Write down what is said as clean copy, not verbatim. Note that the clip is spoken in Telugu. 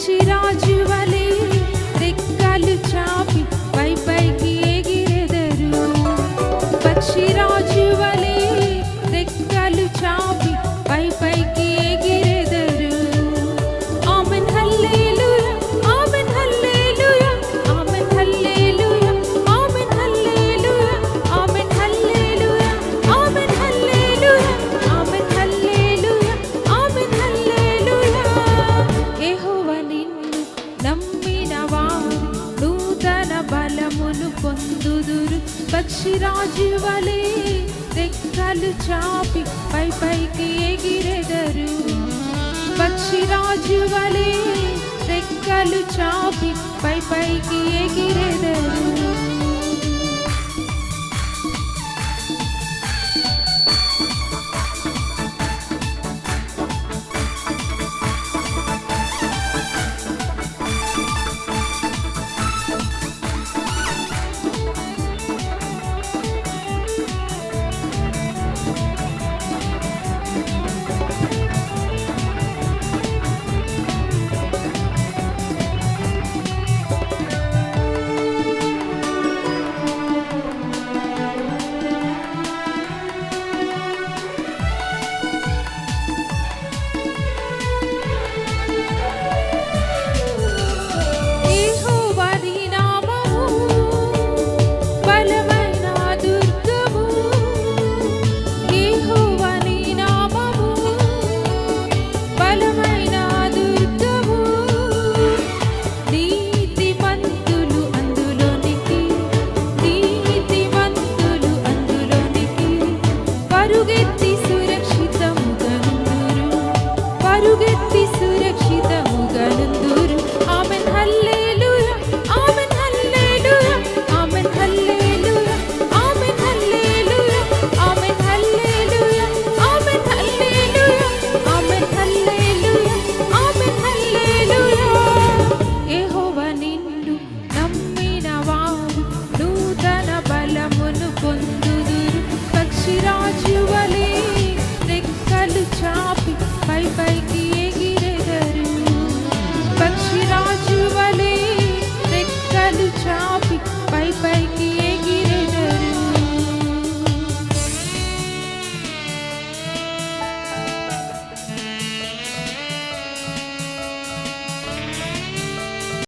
పక్షిరాజు వలె రెక్కలు చాపి పై పైకి ఎగిరెదరు. పక్షిరాజు వలె రెక్కలు చాపి పై పైకి ఎగిరెదరు. Amen hallelujah, amen hallelujah, amen hallelujah, amen hallelujah, amen hallelujah, amen hallelujah, amen hallelujah, amen hallelujah. యెహోవా నిన్ను నమ్మిన వారు నూతన బలమును పొందుదురు. పక్షిరాజు వలె రెక్కలు చాపి పై పైకి ఎగిరెదరు. పక్షిరాజు వలె రెక్కలు చాపి పై పైకి ఎగిరెదరు.